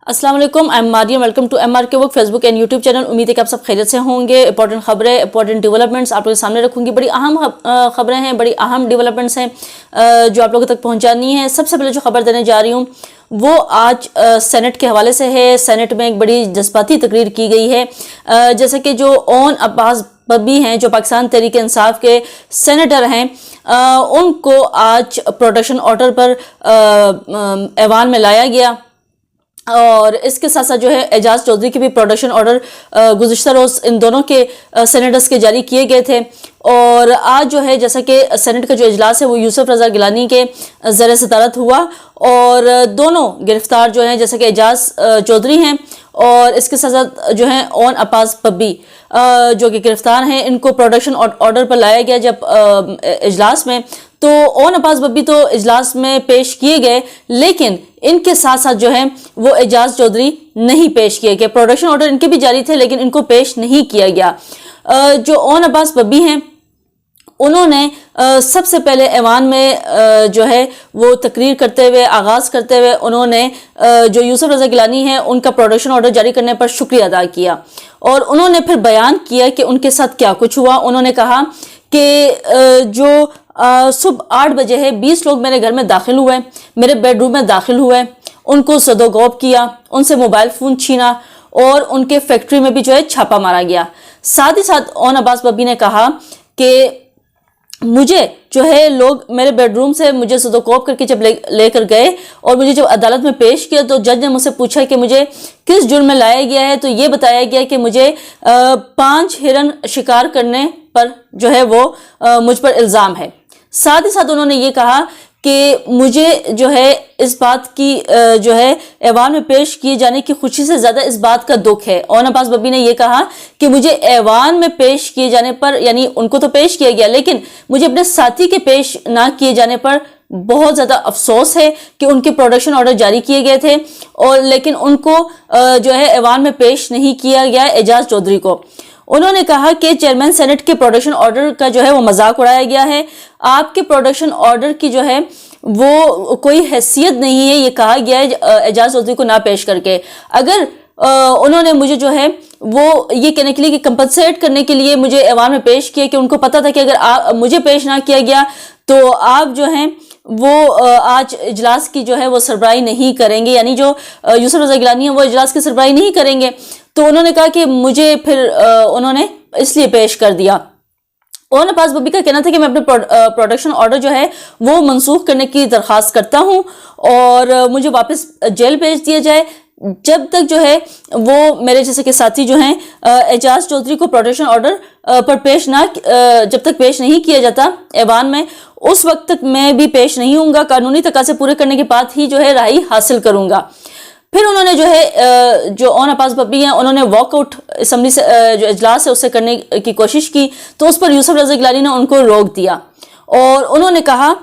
अस्सलाम वालेकुम, I am Maryam. Welcome to MR के work Facebook and YouTube channel. उम्मीद है कि आप सब खैरियत से होंगे। इंपॉर्टेंट खबरें, इंपॉर्टेंट डेवलपमेंट्स आप लोगों के सामने रखूंगी। बड़ी अहम खबरें हैं, बड़ी अहम डेवलपमेंट्स हैं जो आप लोगों तक पहुंचानी है। सबसे पहले जो खबर देने जा रही हूँ वो आज सेनेट के हवाले से है। सेनेट में एक बड़ी जज्बाती तकरीर की गई है। जैसे कि जो ओन अब्बास बब्बी हैं, जो पाकिस्तान तहरीक इंसाफ के सेनेटर हैं, उनको आज प्रोटेक्शन ऑर्डर पर ऐवान में लाया गया। और इसके साथ साथ जो है एजाज चौधरी के भी प्रोडक्शन ऑर्डर गुज़िश्ता रोज़ इन दोनों के सेनेटर्स के जारी किए गए थे। और आज जो है जैसा कि सेनेट का जो इजलास है वो यूसुफ रज़ा गिलानी के ज़रिए सदारत हुआ और दोनों गिरफ्तार जो हैं जैसे कि एजाज चौधरी हैं और इसके साथ साथ जो हैं ओन अब्बास बब्बी जो कि गिरफ्तार हैं, इनको प्रोडक्शन ऑर्डर पर लाया गया जब इजलास में। तो ओन अब्बास बब्बी तो इजलास में पेश किए गए, लेकिन इनके साथ साथ जो है वो एजाज चौधरी नहीं पेश किए गए। प्रोडक्शन ऑर्डर इनके भी जारी थे लेकिन इनको पेश नहीं किया गया। जो ओन अब्बास बब्बी हैं उन्होंने सबसे पहले ऐवान में जो है वो तकरीर करते हुए, आगाज़ करते हुए उन्होंने जो यूसुफ रज़ा गिलानी है उनका प्रोडक्शन ऑर्डर जारी करने पर शुक्रिया अदा किया और उन्होंने फिर बयान किया कि उनके साथ क्या कुछ हुआ। उन्होंने कहा कि जो सुबह 8 बजे है 20 लोग मेरे घर में दाखिल हुए, मेरे बेडरूम में दाखिल हुए, उनको सदोगौब किया, उनसे मोबाइल फ़ोन छीना और उनके फैक्ट्री में भी जो है छापा मारा गया। साथ ही साथ ओन अब्बास बब्बी ने कहा कि मुझे जो है लोग मेरे बेडरूम से मुझे सदोकोब करके जब लेकर गए और मुझे जब अदालत में पेश किया तो जज ने मुझसे पूछा कि मुझे किस जुर्म में लाया गया है, तो ये बताया गया कि मुझे 5 हिरन शिकार करने पर जो है वो मुझ पर इल्ज़ाम है। साथ ही साथ उन्होंने ये कहा कि मुझे जो है इस बात की जो है ऐवान में पेश किए जाने की खुशी से ज़्यादा इस बात का दुख है। ओन अब्बास बब्बी ने ये कहा कि मुझे ऐवान में पेश किए जाने पर, यानी उनको तो पेश किया गया लेकिन मुझे अपने साथी के पेश ना किए जाने पर बहुत ज़्यादा अफसोस है कि उनके प्रोडक्शन ऑर्डर जारी किए गए थे और लेकिन उनको जो है ऐवान में पेश नहीं किया गया एजाज चौधरी को। उन्होंने कहा कि चेयरमैन सेनेट के प्रोडक्शन ऑर्डर का जो है वो मजाक उड़ाया गया है। आपके प्रोडक्शन ऑर्डर की जो है वो कोई हैसियत नहीं है, ये कहा गया है एजाज चौधरी को ना पेश करके। अगर उन्होंने मुझे जो है वो ये कहने के लिए कि कंपनसेट करने के लिए मुझे ऐवान में पेश किया कि उनको पता था कि अगर मुझे पेश ना किया गया तो आप जो हैं वो आज इजलास की जो है वो सरबराही नहीं करेंगे, यानी जो यूसुफ रज़ा गिलानी है वो इजलास की सरबराही नहीं करेंगे। तो उन्होंने कहा कि मुझे फिर उन्होंने इसलिए पेश कर दिया। ओन अब्बास बब्बी का कहना था कि मैं अपने प्रोडक्शन ऑर्डर जो है वो मनसूख करने की दरख्वास्त करता हूँ और मुझे वापस जेल भेज दिया जाए जब तक जो है वो मेरे जैसे के साथी जो हैं एजाज चौधरी को प्रोडक्शन ऑर्डर पर पेश ना जब तक पेश नहीं किया जाता ऐवान में, उस वक्त तक मैं भी पेश नहीं हूँगा। कानूनी तकाज़े पूरे करने के बाद ही जो है राही हासिल करूँगा। फिर उन्होंने जो है जो ओन अब्बास बब्बी हैं उन्होंने वॉकआउट असम्बली से जो इजलास है उससे करने की कोशिश की तो उस पर यूसुफ रज़ा गिलानी ने उनको रोक दिया और उन्होंने कहा,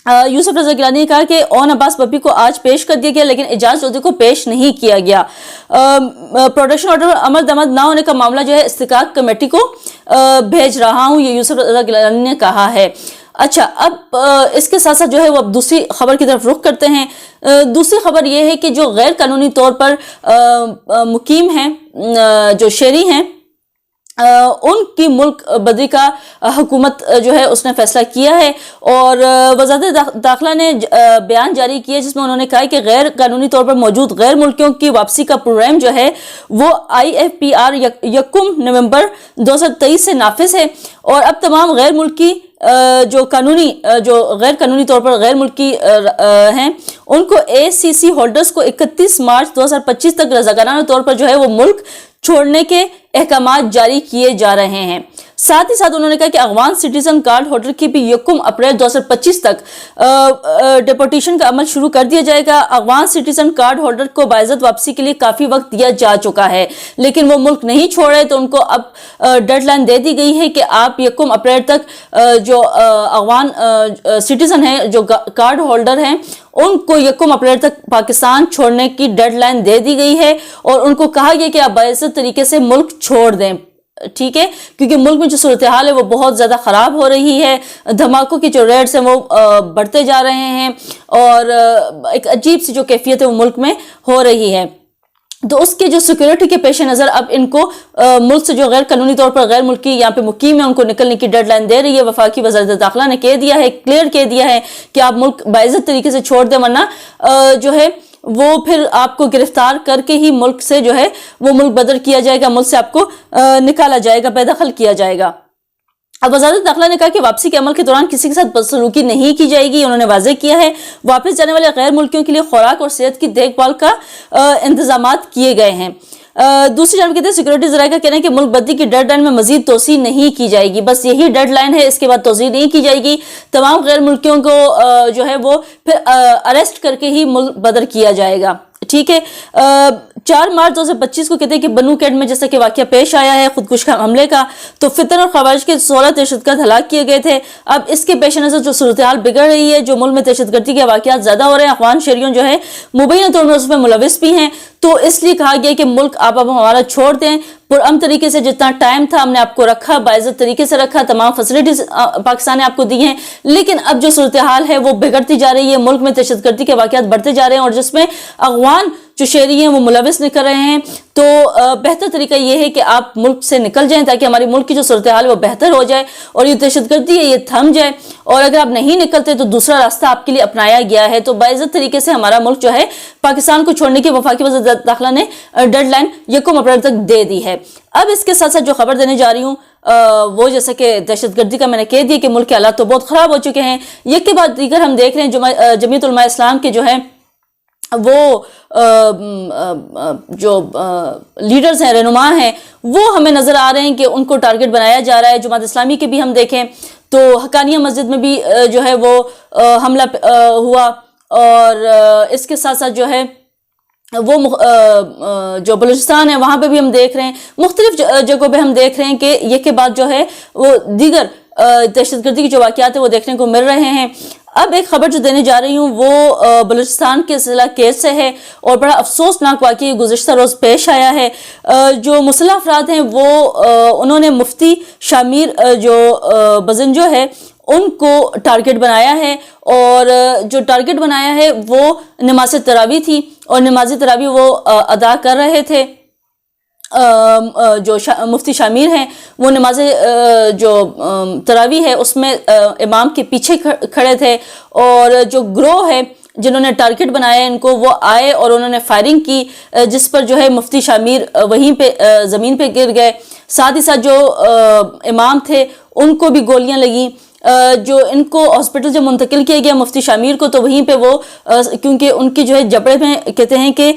यूसुफ रज़ा गिलानी ने कहा कि ओन अब्बास बब्बी को आज पेश कर दिया गया लेकिन एजाज चौधरी को पेश नहीं किया गया। प्रोडक्शन ऑर्डर अमल दमद ना होने का मामला जो है इस्तिकाक कमेटी को भेज रहा हूँ, ये यूसुफ रज़ा गिलानी ने कहा है। अच्छा, अब इसके साथ साथ जो है वो अब दूसरी खबर की तरफ रुख करते हैं। दूसरी खबर ये है कि जो गैर कानूनी तौर पर मुकीम हैं, जो शहरी हैं, उनकी मुल्क बदरी का हुकूमत जो है उसने फैसला किया है और वज़ारत दाखिला ने बयान जारी किया जिसमें उन्होंने कहा कि गैर कानूनी तौर पर मौजूद गैर मुल्कियों की वापसी का प्रोग्राम जो है वो IFPR 1 नवंबर 2023 से नाफिज है और अब तमाम गैर मुल्की जो गैर कानूनी तौर पर गैर मुल्की हैं उनको ACC होल्डर्स को 31 मार्च 2025 तक रज़ाकाराना तौर पर जो है वो मुल्क छोड़ने के अहकामात जारी किए जा रहे हैं। साथ ही साथ उन्होंने कहा कि अफगान सिटीजन कार्ड होल्डर की भी 1 अप्रैल 2025 तक डिपोर्टेशन का अमल शुरू कर दिया जाएगा। अफगान सिटीजन कार्ड होल्डर को बाइज्जत वापसी के लिए काफ़ी वक्त दिया जा चुका है लेकिन वो मुल्क नहीं छोड़े तो उनको अब डेडलाइन दे दी गई है कि आप 1 अप्रैल तक जो अफगान सिटीजन हैं, जो कार्ड होल्डर हैं, उनको 1 अप्रैल तक पाकिस्तान छोड़ने की डेडलाइन दे दी गई है और उनको कहा गया कि आप बाइज्जत तरीके से मुल्क छोड़ दें। ठीक है, क्योंकि मुल्क में जो सूरत हाल है वो बहुत ज़्यादा ख़राब हो रही है, धमाकों की जो रेट्स हैं वो बढ़ते जा रहे हैं और एक अजीब सी जो कैफियत है वो मुल्क में हो रही है। تو اس کے جو سیکیورٹی کے پیش نظر اب ان کو ملک سے جو غیر قانونی طور پر غیر ملکی یہاں پہ مقیم ہے ان کو نکلنے کی ڈیڈ لائن دے رہی ہے. وفاقی وزارت داخلہ نے کہہ دیا ہے, کلیئر کہہ دیا ہے کہ آپ ملک باعزت طریقے سے چھوڑ دیں, ورنہ جو ہے وہ پھر آپ کو گرفتار کر کے ہی ملک سے جو ہے وہ ملک بدر کیا جائے گا, ملک سے آپ کو نکالا جائے گا, بے دخل کیا جائے گا. اب وزارت داخلہ نے کہا کہ واپسی کے عمل کے دوران کسی کے ساتھ بدسلوکی نہیں کی جائے گی. انہوں نے واضح کیا ہے واپس جانے والے غیر ملکیوں کے لیے خوراک اور صحت کی دیکھ بھال کا انتظامات کیے گئے ہیں. دوسری جانب کہتے ہیں سیکورٹی ذرائع کا کہنا ہے کہ ملک بدری کی ڈیڈ لائن میں مزید توسیع نہیں کی جائے گی, بس یہی ڈیڈ لائن ہے, اس کے بعد توسیع نہیں کی جائے گی. تمام غیر ملکیوں کو جو ہے وہ پھر اریسٹ کر کے ہی ملک بدر کیا جائے گا. ٹھیک ہے. 4 مارچ 2025 کو کہتے ہیں کہ بنو کیڈ میں جیسا کہ واقعہ پیش آیا ہے خودکش حملے کا, تو فتن اور خوارج کے 16 دہشت گرد ہلاک کیے گئے تھے. اب اس کے پیش نظر جو صورتحال بگڑ رہی ہے, جو ملک میں دہشت گردی کے واقعات زیادہ ہو رہے ہیں, افغان شہریوں جو ہے مبینہ طور پر اس میں ملوث بھی ہیں, تو اس لیے کہا گیا کہ ملک آپ اب ہمارا چھوڑ دیں. پرامن طریقے سے جتنا ٹائم تھا ہم نے آپ کو رکھا, باعزت طریقے سے رکھا, تمام فیسلٹیز پاکستان نے آپ کو دی ہیں, لیکن اب جو صورتحال ہے وہ بگڑتی جا رہی ہے, ملک میں دہشت گردی کے واقعات بڑھتے جا رہے ہیں, اور جس میں افغان جو شہری ہیں وہ ملوث نکل رہے ہیں. تو بہتر طریقہ یہ ہے کہ آپ ملک سے نکل جائیں تاکہ ہماری ملک کی جو صورتحال ہے وہ بہتر ہو جائے اور یہ دہشت گردی ہے یہ تھم جائے. اور اگر آپ نہیں نکلتے تو دوسرا راستہ آپ کے لیے اپنایا گیا ہے. تو باعزت طریقے سے ہمارا ملک جو ہے پاکستان کو چھوڑنے کی وفاقی وزارت داخلہ نے ڈیڈ لائن 1 اپریل تک دے دی ہے. اب اس کے ساتھ ساتھ جو خبر دینے جا رہی ہوں وہ جیسا کہ دہشت گردی کا میں نے کہہ دیا کہ ملک کے حالات تو بہت خراب ہو چکے ہیں. یک کے بعد دیگر ہم دیکھ رہے ہیں جمعیت علماء اسلام کے جو ہے وہ جو لیڈرز ہیں, رہنما ہیں, وہ ہمیں نظر آ رہے ہیں کہ ان کو ٹارگٹ بنایا جا رہا ہے. جماعت اسلامی کے بھی ہم دیکھیں تو حقانیہ مسجد میں بھی جو ہے وہ حملہ ہوا, اور اس کے ساتھ ساتھ جو ہے وہ جو بلوچستان ہے وہاں پہ بھی ہم دیکھ رہے ہیں, مختلف جگہوں پہ ہم دیکھ رہے ہیں کہ یہ کے بعد جو ہے وہ دیگر دہشت گردی کے جو واقعات ہیں وہ دیکھنے کو مل رہے ہیں. اب ایک خبر جو دینے جا رہی ہوں وہ بلوچستان کے ضلع کیس سے ہے, اور بڑا افسوسناک واقعہ گزشتہ روز پیش آیا ہے. جو مسلح افراد ہیں وہ انہوں نے مفتی شامیر جو بزنجو ہے ان کو ٹارگٹ بنایا ہے, اور جو ٹارگٹ بنایا ہے وہ نماز تراویح تھی, اور نماز تراویح وہ ادا کر رہے تھے. جو مفتی شامیر ہیں وہ نماز جو تراویح ہے اس میں امام کے پیچھے کھڑے تھے, اور جو گروہ ہے جنہوں نے ٹارگٹ بنایا ان کو وہ آئے اور انہوں نے فائرنگ کی, جس پر جو ہے مفتی شامیر وہیں پہ زمین پہ گر گئے. ساتھ ہی ساتھ جو امام تھے ان کو بھی گولیاں لگیں. جو ان کو ہاسپٹل جب منتقل کیا گیا مفتی شامیر کو, تو وہیں پہ وہ کیونکہ ان کی جو ہے جبڑے میں کہتے ہیں کہ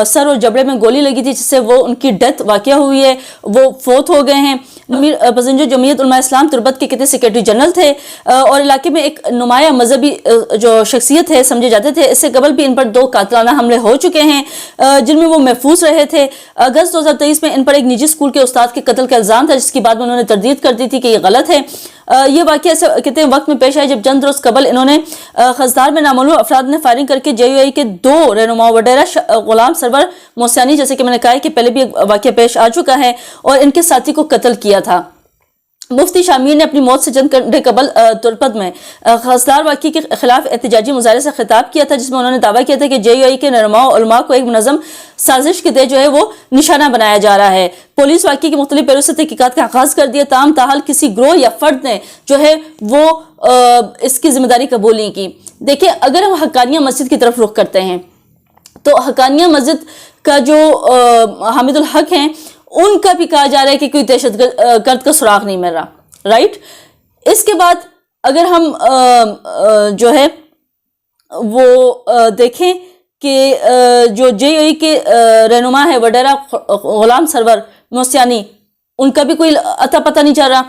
سر اور جبڑے میں گولی لگی تھی, جس سے وہ ان کی ڈیتھ واقع ہوئی ہے, وہ فوت ہو گئے ہیں. امیر بزنجو جمعیت علماء اسلام تربت کے کہتے سیکریٹری جنرل تھے, اور علاقے میں ایک نمایاں مذہبی جو شخصیت ہے سمجھے جاتے تھے. اس سے قبل بھی ان پر 2 قاتلانہ حملے ہو چکے ہیں جن میں وہ محفوظ رہے تھے. اگست 2023 میں ان پر ایک نجی اسکول کے استاد کے قتل کا الزام تھا, جس کی بعد میں انہوں نے تردید کر دی تھی کہ یہ غلط ہے. یہ واقعہ ایسے کہتے ہیں وقت میں پیش آئے جب چند روز قبل انہوں نے خزدار میں نامعلوم افراد نے فائرنگ کر کے JUI کے 2 رہنماؤں وڈیرہ غلام سرور موسیانی, جیسے کہ میں نے کہا ہے کہ پہلے بھی ایک واقعہ پیش آ چکا ہے, اور ان کے ساتھی کو قتل کیا تھا. مفتی شامیر نے اپنی موت سے چند گھنٹے قبل ترپت میں خزدار واقعے کے خلاف احتجاجی مظاہرے سے خطاب کیا تھا, جس میں انہوں نے دعویٰ کیا تھا کہ JUI کے رہنماؤں علماء کو ایک منظم سازش کے تحت جو ہے وہ نشانہ بنایا جا رہا ہے. پولیس واقعے کے مختلف پہلوؤں سے تحقیقات کا آغاز کر دیا, تاہم تاحال کسی گروہ یا فرد نے جو ہے وہ اس کی ذمہ داری قبول نہیں کی. دیکھیں اگر ہم حقانیہ مسجد کی طرف رخ کرتے ہیں تو حقانیہ مسجد کا جو حامد الحق ہیں ان کا بھی کہا جا رہا ہے کہ کوئی دہشت گرد کا سراغ نہیں مل رہا, رائٹ. اس کے بعد اگر ہم جو ہے وہ دیکھیں کہ جو JUI کے رہنما ہے وڈیرہ غلام سرور موسیانی, ان کا بھی کوئی اتا پتہ نہیں چل رہا.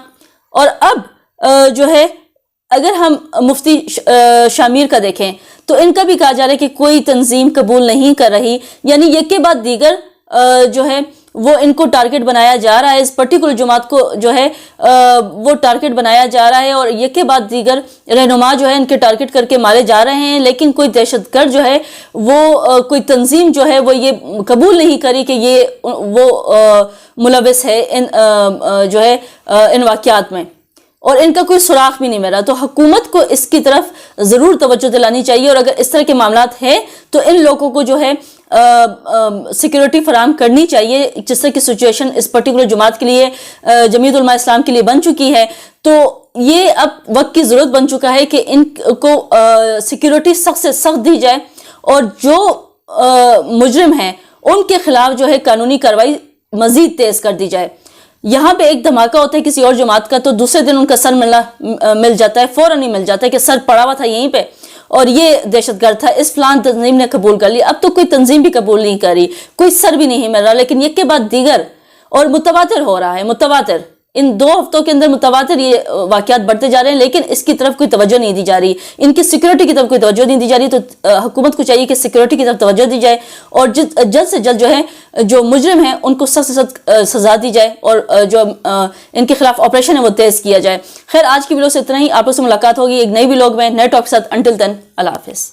اور اب جو ہے اگر ہم مفتی شامیر کا دیکھیں تو ان کا بھی کہا جا رہا ہے کہ کوئی تنظیم قبول نہیں کر رہی, یعنی یک کے بعد دیگر جو ہے وہ ان کو ٹارگٹ بنایا جا رہا ہے, اس پرٹیکولر جماعت کو جو ہے وہ ٹارگٹ بنایا جا رہا ہے, اور یک کے بعد دیگر رہنما جو ہے ان کے ٹارگٹ کر کے مارے جا رہے ہیں. لیکن کوئی دہشت گرد جو ہے وہ کوئی تنظیم جو ہے وہ یہ قبول نہیں کری کہ یہ وہ ملوث ہے ان جو ہے ان واقعات میں, اور ان کا کوئی سراغ بھی نہیں مل رہا. تو حکومت کو اس کی طرف ضرور توجہ دلانی چاہیے, اور اگر اس طرح کے معاملات ہیں تو ان لوگوں کو جو ہے सिक्योरिटी फराम करनी चाहिए, जिस तरह की सिचुएशन इस पर्टिकुलर जमात के लिए, जमीयत उलमा इस्लाम के लिए बन चुकी है, तो ये अब वक्त की ज़रूरत बन चुका है कि इनको सिक्योरिटी सख्त से सख्त दी जाए और जो मुजरिम हैं उनके खिलाफ जो है कानूनी कार्रवाई मजीद तेज कर दी जाए। यहाँ पे एक धमाका होता है किसी और जमात का तो दूसरे दिन उनका सर मिल जाता है, फौरन ही मिल जाता है कि सर पड़ा हुआ था यहीं पे और ये दहशतगर्द था, इस फलान तंजीम ने कबूल कर लिया। अब तो कोई तंजीम भी कबूल नहीं कर रही, कोई सर भी नहीं मिल रहा, लेकिन एक के बाद दीगर और मुतवातिर हो रहा है, मुतवातिर इन 2 हफ्तों के अंदर मुतवातिर ये वाक़यात बढ़ते जा रहे हैं, लेकिन इसकी तरफ कोई तवज्जो नहीं दी जा रही, इनकी सिक्योरिटी की तरफ कोई तवज्जो नहीं दी जा रही। तो हुकूमत को चाहिए कि सिक्योरिटी की तरफ तवज्जो दी जाए और जल्द से जल्द जो है जो मुजरिम हैं उनको सख्त से सख्त सजा दी जाए और जो इनके खिलाफ ऑपरेशन है वो तेज किया जाए। खैर, आज की वीडियो से इतना ही। आप लोग से मुलाकात होगी एक नई व्लॉग में, नए टॉपिक के साथ। अंटिल देन, अल्लाह हाफिज़।